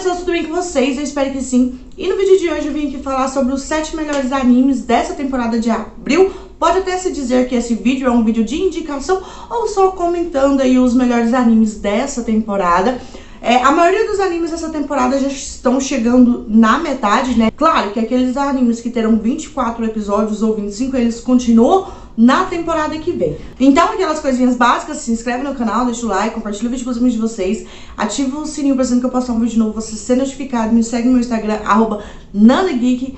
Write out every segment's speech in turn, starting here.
pessoal, tudo bem com vocês? Eu espero que sim. E no vídeo de hoje eu vim aqui falar sobre os 7 melhores animes dessa temporada de abril. Pode até se dizer que esse vídeo é um vídeo de indicação ou só comentando aí os melhores animes dessa temporada. A maioria dos animes dessa temporada já estão chegando na metade, né? Claro que aqueles animes que terão 24 episódios ou 25, eles continuam na temporada que vem. Então, aquelas coisinhas básicas, se inscreve no canal, deixa o like, compartilha o vídeo com os amigos de vocês, ativa o sininho pra sempre que eu postar um vídeo novo, você ser notificado, me segue no meu Instagram, @nanageek.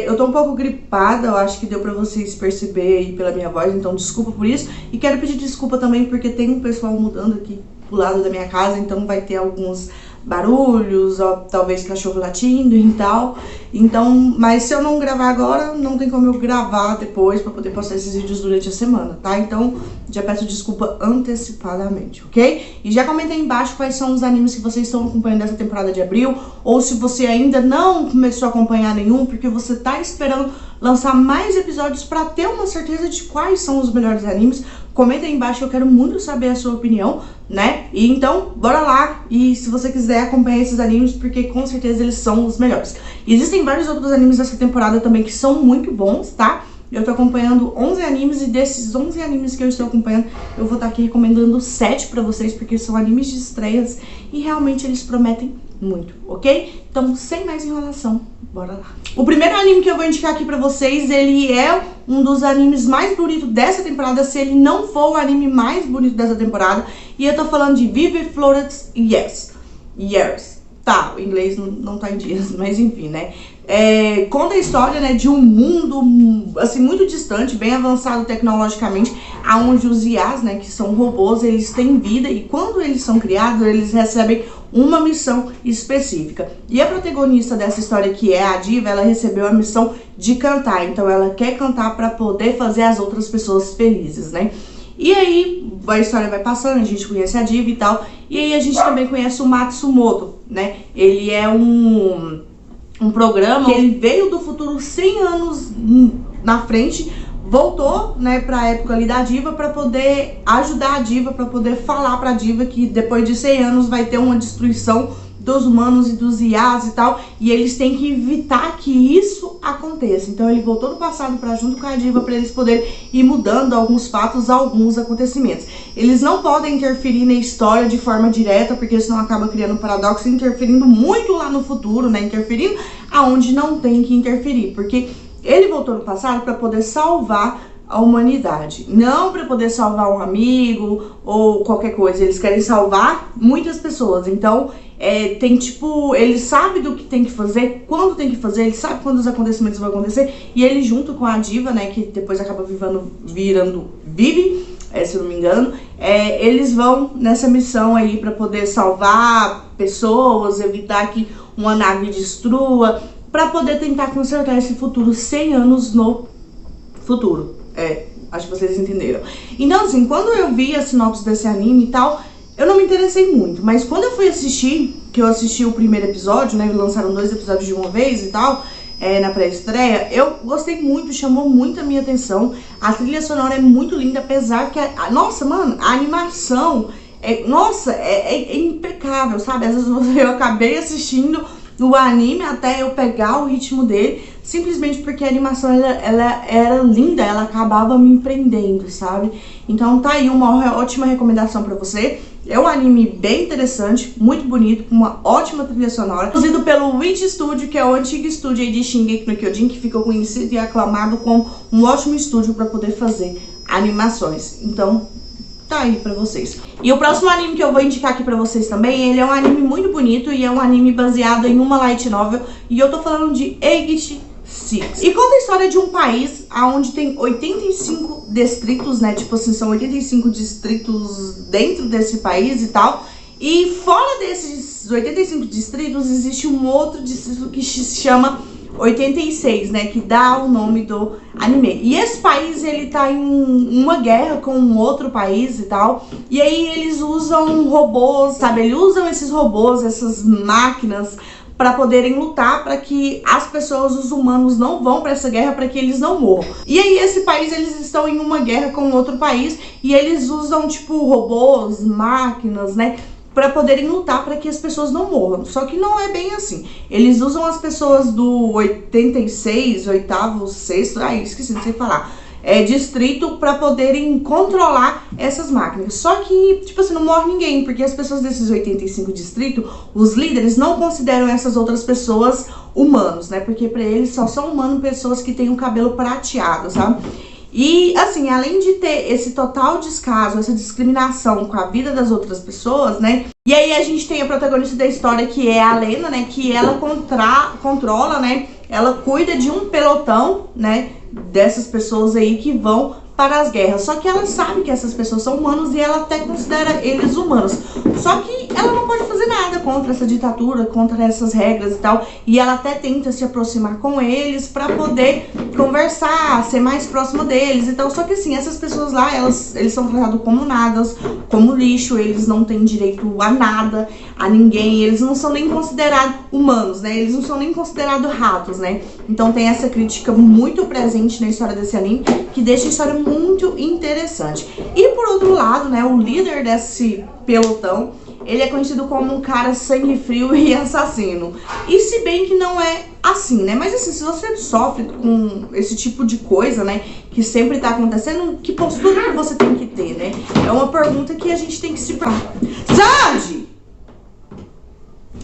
Eu tô um pouco gripada, eu acho que deu pra vocês perceber aí pela minha voz, então desculpa por isso. E quero pedir desculpa também porque tem um pessoal mudando aqui pro lado da minha casa, então vai ter alguns barulhos, ó, talvez cachorro latindo e tal. Então, mas se eu não gravar agora, não tem como eu gravar depois pra poder postar esses vídeos durante a semana, tá? Então, já peço desculpa antecipadamente, ok? E já comenta aí embaixo quais são os animes que vocês estão acompanhando dessa temporada de abril, ou se você ainda não começou a acompanhar nenhum, porque você tá esperando lançar mais episódios pra ter uma certeza de quais são os melhores animes. Comenta aí embaixo, eu quero muito saber a sua opinião, né? E então, bora lá. E se você quiser acompanhar esses animes, porque com certeza eles são os melhores. E existem vários outros animes dessa temporada também que são muito bons, tá? Eu tô acompanhando 11 animes e desses 11 animes que eu estou acompanhando, eu vou estar aqui recomendando 7 pra vocês, porque são animes de estreias e realmente eles prometem muito, ok? Então, sem mais enrolação, bora lá. O primeiro anime que eu vou indicar aqui pra vocês, ele é um dos animes mais bonitos dessa temporada, se ele não for o anime mais bonito dessa temporada. E eu tô falando de Vivi Floret's Years. Tá, o inglês não tá em dias, mas enfim, né? Conta a história, né, de um mundo, assim, muito distante, bem avançado tecnologicamente, onde os IAs, né, que são robôs, eles têm vida e quando eles são criados, eles recebem uma missão específica. E a protagonista dessa história, que é a Diva, ela recebeu a missão de cantar, então ela quer cantar para poder fazer as outras pessoas felizes, né? E aí a história vai passando, a gente conhece a Diva e tal, e aí a gente também conhece o Matsumoto, né? Ele é um programa que ele veio do futuro 100 anos na frente, voltou, né, pra época ali da Diva pra poder ajudar a Diva, pra poder falar pra Diva que depois de 100 anos vai ter uma destruição dos humanos e dos IAs e tal, e eles têm que evitar que isso aconteça. Então ele voltou no passado pra junto com a Diva pra eles poderem ir mudando alguns fatos, alguns acontecimentos. Eles não podem interferir na história de forma direta, porque senão acaba criando um paradoxo, interferindo muito lá no futuro, né, interferindo aonde não tem que interferir, porque ele voltou no passado para poder salvar a humanidade, não para poder salvar um amigo ou qualquer coisa. Eles querem salvar muitas pessoas. Então, tem tipo, ele sabe do que tem que fazer, quando tem que fazer, ele sabe quando os acontecimentos vão acontecer. E ele junto com a Diva, né, que depois acaba virando Vivi, se eu não me engano, eles vão nessa missão aí para poder salvar pessoas, evitar que uma nave destrua, para poder tentar consertar esse futuro 100 anos no futuro. Acho que vocês entenderam. Então, assim, quando eu vi a sinopse desse anime e tal, eu não me interessei muito. Mas quando eu fui assistir, que eu assisti o primeiro episódio, né, lançaram 2 episódios de uma vez e tal, na pré-estreia, eu gostei muito, chamou muito a minha atenção. A trilha sonora é muito linda, apesar que, nossa, mano, a animação, é impecável, sabe? Às vezes eu acabei assistindo o anime até eu pegar o ritmo dele, simplesmente porque a animação ela era linda, ela acabava me prendendo, sabe? Então tá aí uma ótima recomendação pra você. É um anime bem interessante, muito bonito, com uma ótima trilha sonora, produzido pelo Witch Studio, que é o antigo estúdio aí de Shingeki no Kyojin, que ficou conhecido e aclamado como um ótimo estúdio pra poder fazer animações. Então tá aí pra vocês. E o próximo anime que eu vou indicar aqui pra vocês também, ele é um anime muito bonito e é um anime baseado em uma light novel, e eu tô falando de Aegis 6. E conta a história de um país onde tem 85 distritos, né, tipo assim, são 85 distritos dentro desse país e tal, e fora desses 85 distritos existe um outro distrito que se chama 86, né, que dá o nome do anime. E esse país, ele tá em uma guerra com um outro país e tal, e aí eles usam robôs, sabe, eles usam esses robôs, essas máquinas, para poderem lutar para que as pessoas, os humanos, não vão para essa guerra, para que eles não morram. E aí esse país, eles estão em uma guerra com outro país e eles usam tipo robôs, máquinas, né, para poderem lutar para que as pessoas não morram. Só que não é bem assim. Eles usam as pessoas do 86, oitavo, sexto, esqueci, não sei falar, distrito para poderem controlar essas máquinas. Só que, tipo assim, não morre ninguém, porque as pessoas desses 85 distritos, os líderes não consideram essas outras pessoas humanos, né? Porque para eles só são humanos pessoas que têm o cabelo prateado, sabe? E, assim, além de ter esse total descaso, essa discriminação com a vida das outras pessoas, né? E aí a gente tem a protagonista da história, que é a Lena, né? Que ela controla, né? Ela cuida de um pelotão, né? Dessas pessoas aí que vão para as guerras. Só que ela sabe que essas pessoas são humanos e ela até considera eles humanos. Só que ela não pode fazer nada contra essa ditadura, contra essas regras e tal. E ela até tenta se aproximar com eles para poder conversar, ser mais próxima deles e tal. Só que assim, essas pessoas lá, eles são tratados como nada, como lixo, eles não têm direito a nada, a ninguém, eles não são nem considerados humanos, né? Eles não são nem considerados ratos, né? Então tem essa crítica muito presente na história desse anime, que deixa a história muito interessante. E por outro lado, né, o líder desse pelotão, ele é conhecido como um cara sangue frio e assassino. E se bem que não é assim, né? Mas assim, se você sofre com esse tipo de coisa, né, que sempre tá acontecendo, que postura que você tem que ter, né? É uma pergunta que a gente tem que se perguntar. Sanji!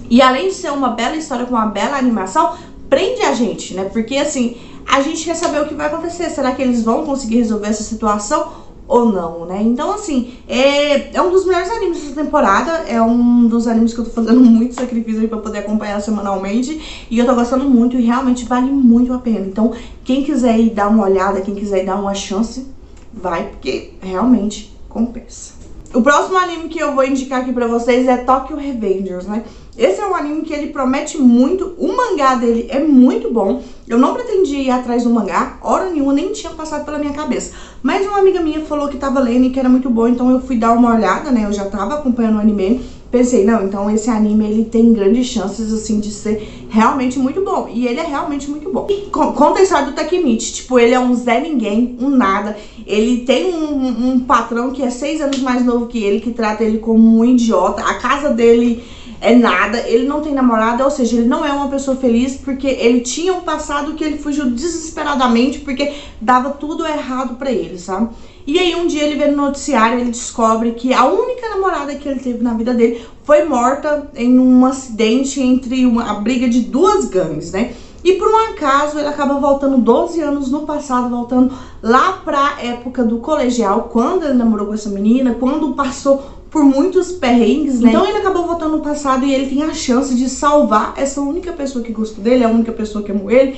E além de ser uma bela história com uma bela animação, prende a gente, né? Porque assim, a gente quer saber o que vai acontecer. Será que eles vão conseguir resolver essa situação ou não, né? Então assim, é um dos melhores animes dessa temporada. É um dos animes que eu tô fazendo muito sacrifício aí pra poder acompanhar semanalmente. E eu tô gostando muito e realmente vale muito a pena. Então quem quiser ir dar uma olhada, quem quiser ir dar uma chance, vai, porque realmente compensa. O próximo anime que eu vou indicar aqui pra vocês é Tokyo Revengers, né? Esse é um anime que ele promete muito, o mangá dele é muito bom. Eu não pretendia ir atrás do mangá, hora nenhuma, nem tinha passado pela minha cabeça. Mas uma amiga minha falou que tava lendo e que era muito bom, então eu fui dar uma olhada, né? Eu já tava acompanhando o anime, pensei, não, então esse anime ele tem grandes chances, assim, de ser realmente muito bom. E ele é realmente muito bom. E conta a história do Takemichi, tipo, ele é um Zé Ninguém, um nada. Ele tem um patrão que é 6 anos mais novo que ele, que trata ele como um idiota. A casa dele é nada, ele não tem namorada, ou seja, ele não é uma pessoa feliz porque ele tinha um passado que ele fugiu desesperadamente porque dava tudo errado pra ele, sabe? E aí um dia ele vê no noticiário, ele descobre que a única namorada que ele teve na vida dele foi morta em um acidente entre a briga de duas gangues, né? E por um acaso ele acaba voltando 12 anos no passado, voltando lá pra época do colegial, quando ele namorou com essa menina, quando passou por muitos perrengues, né? Então ele acabou voltando no passado e ele tem a chance de salvar essa única pessoa que gostou dele, a única pessoa que amou ele.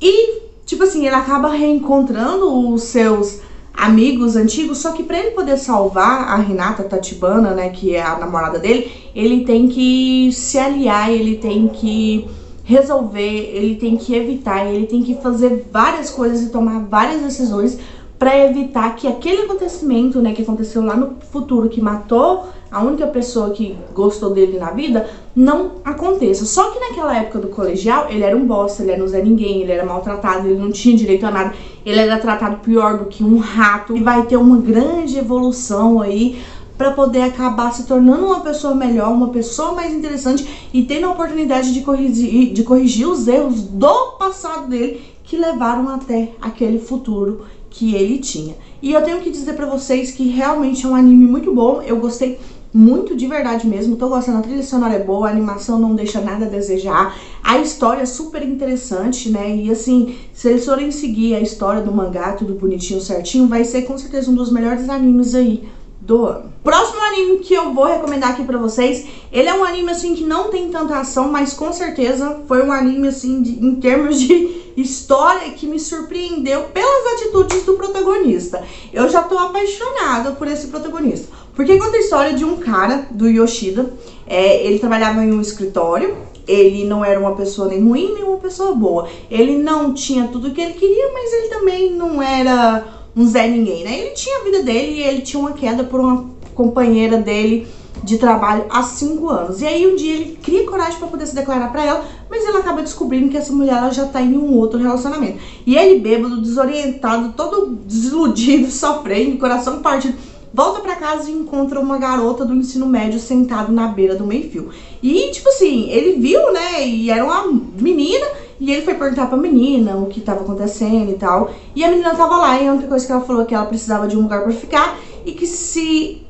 E, tipo assim, ele acaba reencontrando os seus amigos antigos, só que pra ele poder salvar a Hinata Tachibana, né, que é a namorada dele, ele tem que se aliar, ele tem que resolver, ele tem que evitar, ele tem que fazer várias coisas e tomar várias decisões para evitar que aquele acontecimento, né, que aconteceu lá no futuro, que matou a única pessoa que gostou dele na vida, não aconteça. Só que naquela época do colegial, ele era um bosta, ele era um Zé Ninguém, ele era maltratado, ele não tinha direito a nada, ele era tratado pior do que um rato. E vai ter uma grande evolução aí para poder acabar se tornando uma pessoa melhor, uma pessoa mais interessante e tendo a oportunidade de corrigir os erros do passado dele que levaram até aquele futuro que ele tinha. E eu tenho que dizer pra vocês que realmente é um anime muito bom, eu gostei muito de verdade mesmo, tô gostando, a trilha sonora é boa, a animação não deixa nada a desejar, a história é super interessante, né, e assim, se eles forem seguir a história do mangá, tudo bonitinho, certinho, vai ser com certeza um dos melhores animes aí do ano. Próximo anime que eu vou recomendar aqui pra vocês, ele é um anime assim que não tem tanta ação, mas com certeza foi um anime assim em termos de história que me surpreendeu pelas atitudes do protagonista. Eu já tô apaixonada por esse protagonista, porque conta a história de um cara, do Yoshida, ele trabalhava em um escritório, ele não era uma pessoa nem ruim, nem uma pessoa boa, ele não tinha tudo o que ele queria, mas ele também não era um Zé Ninguém, né? Ele tinha a vida dele e ele tinha uma queda por uma companheira dele de trabalho há 5 anos. E aí um dia ele cria coragem pra poder se declarar pra ela, mas ele acaba descobrindo que essa mulher ela já tá em um outro relacionamento. E ele bêbado, desorientado, todo desiludido, sofrendo, coração partido, volta pra casa e encontra uma garota do ensino médio sentada na beira do meio-fio. E, tipo assim, ele viu, né, e era uma menina, e ele foi perguntar pra menina o que tava acontecendo e tal. E a menina tava lá, e a única coisa que ela falou é que ela precisava de um lugar pra ficar, e que se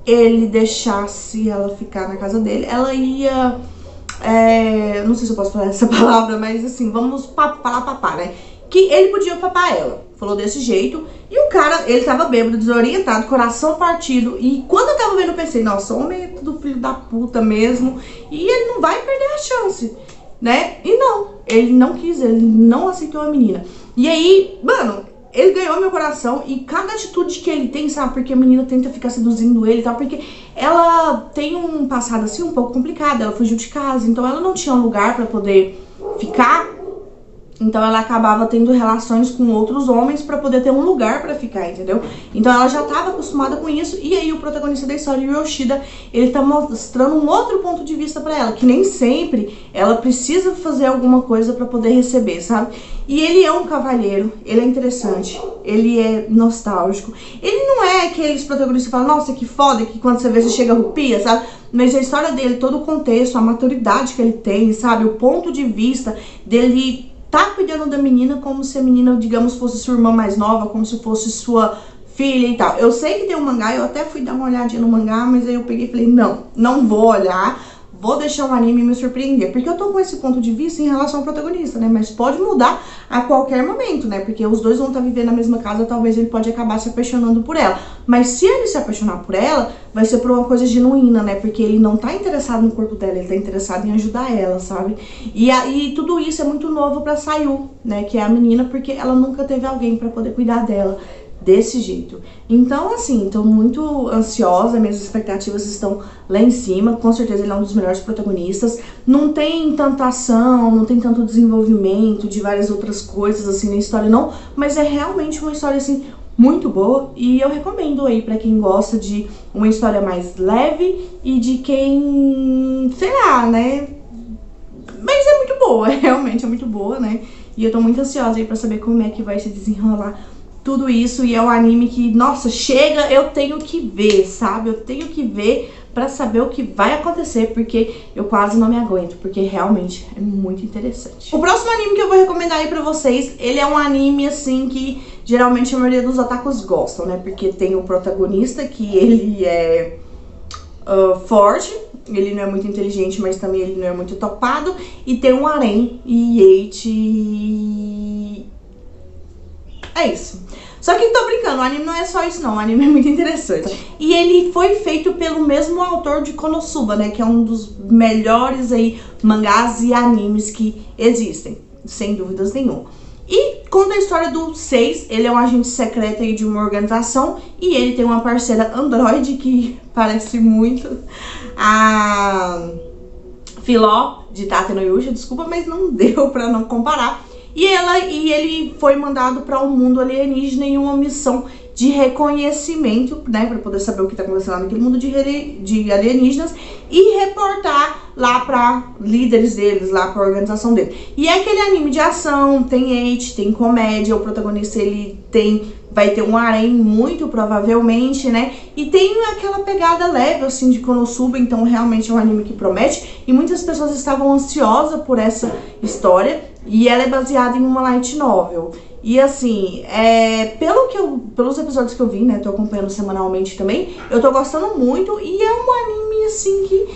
ele deixasse ela ficar na casa dele, ela ia... não sei se eu posso falar essa palavra, mas assim, vamos falar papá, né? Que ele podia papar ela. Falou desse jeito. E o cara, ele tava bêbado, desorientado, coração partido. E quando eu tava vendo, eu pensei, nossa, o homem é tudo filho da puta mesmo. E ele não vai perder a chance, né? E não, ele não quis, ele não aceitou a menina. E aí, mano, ele ganhou meu coração. E cada atitude que ele tem, sabe? Porque a menina tenta ficar seduzindo ele e tal. Porque ela tem um passado assim um pouco complicado. Ela fugiu de casa, então ela não tinha um lugar pra poder ficar. Então ela acabava tendo relações com outros homens pra poder ter um lugar pra ficar, entendeu? Então ela já tava acostumada com isso. E aí o protagonista da história, o Yoshida, ele tá mostrando um outro ponto de vista pra ela. Que nem sempre ela precisa fazer alguma coisa pra poder receber, sabe? E ele é um cavalheiro, ele é interessante, ele é nostálgico. Ele não é aqueles protagonistas que falam, nossa, que foda, que quando você vê você chega a rupia, sabe? Mas a história dele, todo o contexto, a maturidade que ele tem, sabe? O ponto de vista dele tá cuidando da menina como se a menina, digamos, fosse sua irmã mais nova, como se fosse sua filha e tal. Eu sei que tem um mangá, eu até fui dar uma olhadinha no mangá, mas aí eu peguei e falei, não vou olhar, vou deixar o anime me surpreender. Porque eu tô com esse ponto de vista em relação ao protagonista, né? Mas pode mudar a qualquer momento, né? Porque os dois vão estar vivendo na mesma casa, talvez ele pode acabar se apaixonando por ela. Mas se ele se apaixonar por ela, vai ser por uma coisa genuína, né? Porque ele não tá interessado no corpo dela, ele tá interessado em ajudar ela, sabe? E tudo isso é muito novo pra Sayu, né? Que é a menina, porque ela nunca teve alguém pra poder cuidar dela desse jeito. Então, assim, tô muito ansiosa, minhas expectativas estão lá em cima. Com certeza ele é um dos melhores protagonistas. Não tem tanta ação, não tem tanto desenvolvimento de várias outras coisas, assim, na história, não. Mas é realmente uma história, assim, muito boa. E eu recomendo aí pra quem gosta de uma história mais leve e de quem, sei lá, né? Mas é muito boa, realmente é muito boa, né? E eu tô muito ansiosa aí pra saber como é que vai se desenrolar tudo isso. E é um anime que, nossa, chega, eu tenho que ver, sabe? Eu tenho que ver pra saber o que vai acontecer, porque eu quase não me aguento, porque realmente é muito interessante. O próximo anime que eu vou recomendar aí pra vocês, ele é um anime, assim, que geralmente a maioria dos otakus gostam, né? Porque tem o protagonista, que ele é forte, ele não é muito inteligente, mas também ele não é muito topado, e tem um harém e Eiichi. É isso. Só que tô brincando, o anime não é só isso não, o anime é muito interessante. E ele foi feito pelo mesmo autor de Konosuba, né, que é um dos melhores aí mangás e animes que existem, sem dúvidas nenhuma. E conta a história do 6, ele é um agente secreto aí de uma organização e ele tem uma parceira androide que parece muito a Filó de Tate no Yusha, desculpa, mas não deu pra não comparar. E ele foi mandado para um mundo alienígena em uma missão de reconhecimento, né, para poder saber o que tá acontecendo lá naquele mundo de alienígenas e reportar lá para líderes deles, lá para a organização dele. E é aquele anime de ação, tem hate, tem comédia, o protagonista ele vai ter um harém muito provavelmente, né? E tem aquela pegada leve assim de Konosuba, então realmente é um anime que promete e muitas pessoas estavam ansiosas por essa história. E ela é baseada em uma light novel. E assim, pelos episódios que eu vi, né, tô acompanhando semanalmente também, eu tô gostando muito. E é um anime assim que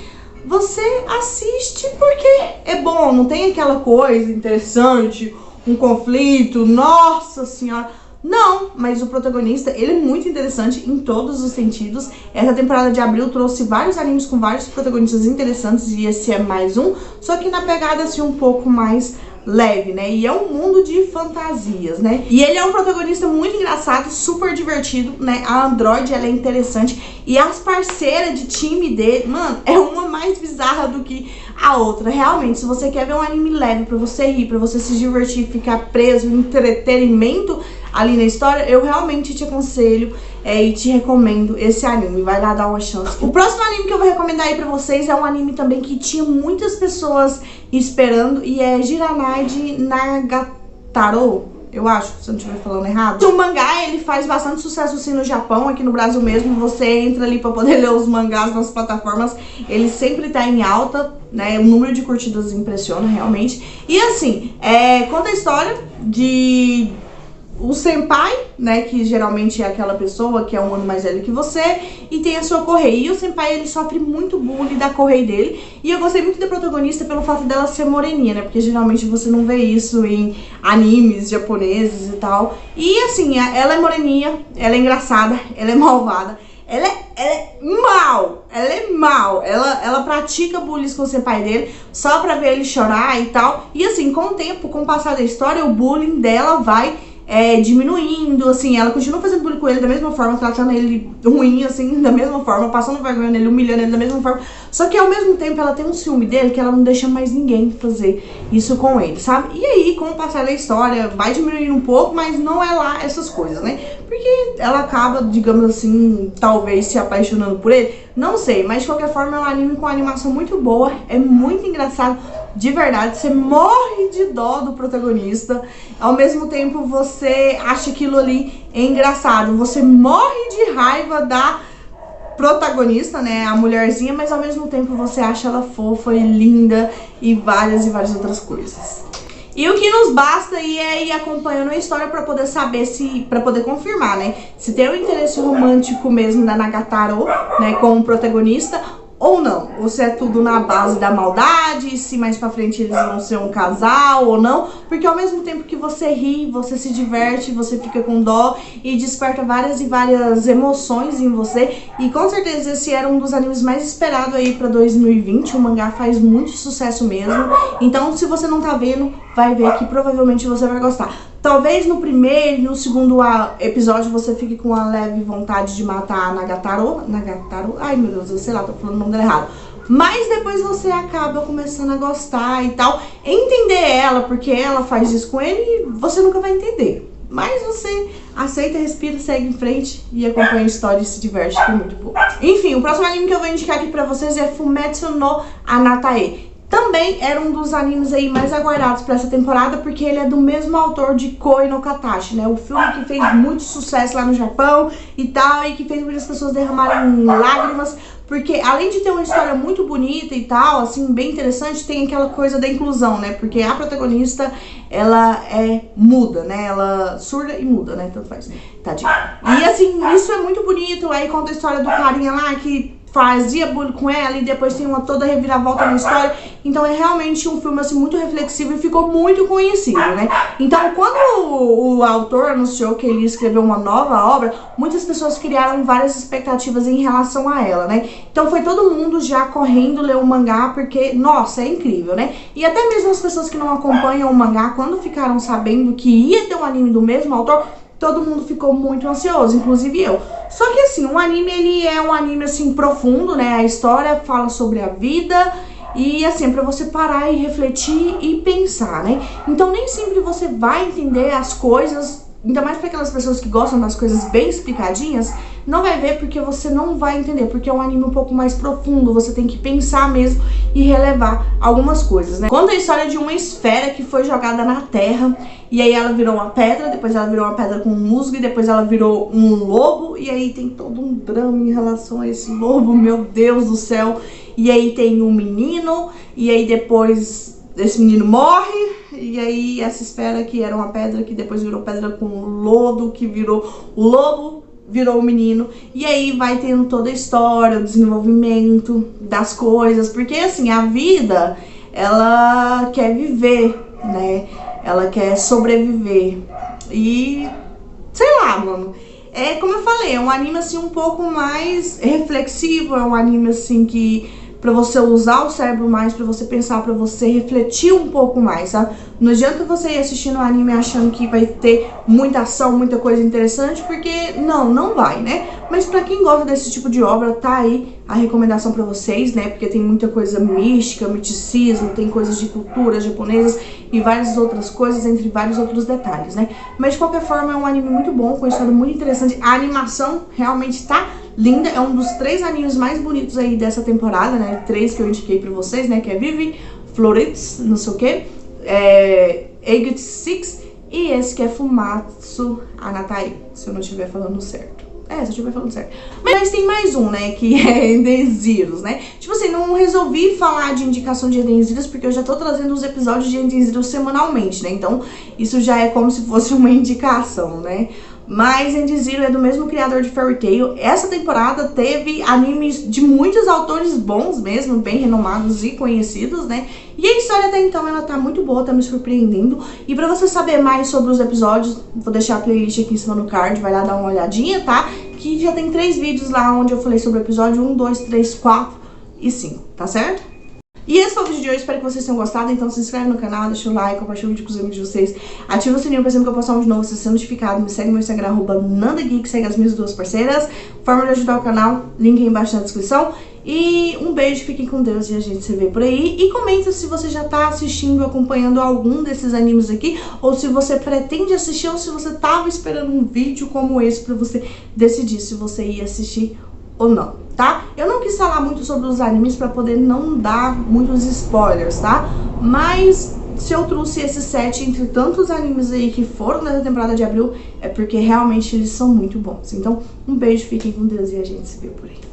você assiste porque é bom, não tem aquela coisa interessante, um conflito, nossa senhora. Não, mas o protagonista, ele é muito interessante em todos os sentidos. Essa temporada de abril trouxe vários animes com vários protagonistas interessantes e esse é mais um, só que na pegada assim um pouco mais leve, né? E é um mundo de fantasias, né? E ele é um protagonista muito engraçado, super divertido, né? A androide, ela é interessante e as parceiras de time dele, mano, é uma mais bizarra do que a outra. Realmente, se você quer ver um anime leve pra você rir, pra você se divertir, ficar preso, entretenimento ali na história, eu realmente te aconselho e te recomendo esse anime. Vai lá dar uma chance. O próximo anime que eu vou recomendar aí pra vocês é um anime também que tinha muitas pessoas esperando e é Jiranai de Nagatoro. eu acho, se eu não estiver falando errado. O mangá, ele faz bastante sucesso sim no Japão, aqui no Brasil mesmo, você entra ali pra poder ler os mangás nas plataformas, ele sempre tá em alta, né, o número de curtidas impressiona realmente. E assim, conta a história de o senpai, né, que geralmente é aquela pessoa que é um ano mais velho que você, e tem a sua Kohei. E o senpai, ele sofre muito bullying da Kohei dele. E eu gostei muito da protagonista pelo fato dela ser moreninha, né, porque geralmente você não vê isso em animes japoneses e tal. E assim, ela é moreninha, ela é engraçada, ela é malvada. Ela é mal, ela pratica bullying com o senpai dele só pra ver ele chorar e tal. E assim, com o tempo, com o passar da história, o bullying dela vai diminuindo, assim, ela continua fazendo bullying com ele da mesma forma, tratando ele ruim, assim, da mesma forma, passando vergonha nele, humilhando ele da mesma forma, só que ao mesmo tempo ela tem um ciúme dele que ela não deixa mais ninguém fazer isso com ele, sabe? E aí, com o passar da história, vai diminuindo um pouco, mas não é lá essas coisas, né? Porque ela acaba, digamos assim, talvez se apaixonando por ele, não sei, mas de qualquer forma é um anime com animação muito boa, é muito engraçado. De verdade, você morre de dó do protagonista, ao mesmo tempo você acha aquilo ali engraçado, você morre de raiva da protagonista, né, a mulherzinha, mas ao mesmo tempo você acha ela fofa e linda e várias outras coisas. E o que nos basta aí é ir acompanhando a história pra poder saber pra poder confirmar, né, se tem o interesse romântico mesmo da Nagatoro, né, com o protagonista, ou não, ou se é tudo na base da maldade, se mais pra frente eles vão ser um casal ou não, porque ao mesmo tempo que você ri, você se diverte, você fica com dó e desperta várias emoções em você, e com certeza esse era um dos animes mais esperados aí pra 2020, o mangá faz muito sucesso mesmo, então se você não tá vendo, vai ver que provavelmente você vai gostar. Talvez no primeiro e no segundo episódio você fique com uma leve vontade de matar a Nagatoro, ai meu Deus, eu sei lá, tô falando o nome dela errado. Mas depois você acaba começando a gostar e tal, entender ela, porque ela faz isso com ele e você nunca vai entender. Mas você aceita, respira, segue em frente e acompanha a história e se diverte, que é muito bom. Enfim, o próximo anime que eu vou indicar aqui pra vocês é Fumetsu no Anatae. Também era um dos animes aí mais aguardados pra essa temporada, porque ele é do mesmo autor de Koi no Katachi, né? O filme que fez muito sucesso lá no Japão e tal, e que fez muitas pessoas derramarem lágrimas, porque além de ter uma história muito bonita e tal, assim, bem interessante, tem aquela coisa da inclusão, né? Porque a protagonista, ela é muda, né? Ela surda e muda, né? Tanto faz, tadinha. E assim, isso é muito bonito, aí conta a história do carinha lá que fazia bullying com ela e depois tem uma toda reviravolta na história. Então é realmente um filme assim muito reflexivo e ficou muito conhecido, né? Então quando o autor anunciou que ele ia escrever uma nova obra, muitas pessoas criaram várias expectativas em relação a ela, né? Então foi todo mundo já correndo ler o mangá porque, nossa, é incrível, né? E até mesmo as pessoas que não acompanham o mangá, quando ficaram sabendo que ia ter um anime do mesmo autor, todo mundo ficou muito ansioso, inclusive eu. Só que assim, o anime, ele é um anime assim profundo, né? A história fala sobre a vida e assim, pra você parar e refletir e pensar, né? Então nem sempre você vai entender as coisas, ainda mais para aquelas pessoas que gostam das coisas bem explicadinhas, não vai ver porque você não vai entender, porque é um anime um pouco mais profundo, você tem que pensar mesmo e relevar algumas coisas, né? Conta a história de uma esfera que foi jogada na terra, e aí ela virou uma pedra, depois ela virou uma pedra com um musgo, e depois ela virou um lobo, e aí tem todo um drama em relação a esse lobo, meu Deus do céu. E aí tem um menino, e aí depois esse menino morre, e aí essa esfera que era uma pedra, que depois virou pedra com lodo, que virou o lobo, virou o menino, e aí vai tendo toda a história, o desenvolvimento das coisas, porque assim, a vida, ela quer viver, né, ela quer sobreviver, e sei lá, mano, é como eu falei, é um anime assim um pouco mais reflexivo, é um anime assim que pra você usar o cérebro mais, pra você pensar, pra você refletir um pouco mais, sabe? Não adianta você ir assistindo um anime achando que vai ter muita ação, muita coisa interessante, porque não vai, né? Mas pra quem gosta desse tipo de obra, tá aí a recomendação pra vocês, né? Porque tem muita coisa mística, misticismo, tem coisas de cultura japonesas e várias outras coisas, entre vários outros detalhes, né? Mas de qualquer forma é um anime muito bom, com uma história muito interessante. A animação realmente tá linda, é um dos 3 animes mais bonitos aí dessa temporada, né? 3 que eu indiquei pra vocês, né? Que é Vivi, Florets, não sei o que, Agent 6 E esse que é Fumatsu Anatai, se eu não estiver falando certo. Se eu estiver falando certo. Mas tem mais um, né, que é Eden Zeros, né? Tipo assim, não resolvi falar de indicação de Eden Zeros porque eu já tô trazendo os episódios de Eden Zeros semanalmente, né? Então, isso já é como se fosse uma indicação, né? Mas Eden Zero é do mesmo criador de Fairy Tail. Essa temporada teve animes de muitos autores bons mesmo, bem renomados e conhecidos, né? E a história até então, ela tá muito boa, tá me surpreendendo. E pra você saber mais sobre os episódios, vou deixar a playlist aqui em cima no card, vai lá dar uma olhadinha, tá? Que já tem 3 vídeos lá onde eu falei sobre o episódio 1, 2, 3, 4 e 5, tá certo? E esse foi o vídeo de hoje, espero que vocês tenham gostado. Então se inscreve no canal, deixa o like, compartilha o vídeo com os amigos de vocês. Ativa o sininho pra sempre que eu postar um vídeo novo, você ser notificado. Me segue no meu Instagram, @NandaGeek, segue as minhas 2 parceiras. Forma de ajudar o canal, link aí embaixo na descrição. E um beijo, fiquem com Deus e a gente se vê por aí. E comenta se você já tá assistindo, acompanhando algum desses animes aqui, ou se você pretende assistir, ou se você tava esperando um vídeo como esse pra você decidir se você ia assistir ou não, tá? Eu não quis falar muito sobre os animes pra poder não dar muitos spoilers, tá? Mas se eu trouxe esses 7 entre tantos animes aí que foram nessa temporada de abril, é porque realmente eles são muito bons. Então, um beijo, fiquem com Deus e a gente se vê por aí.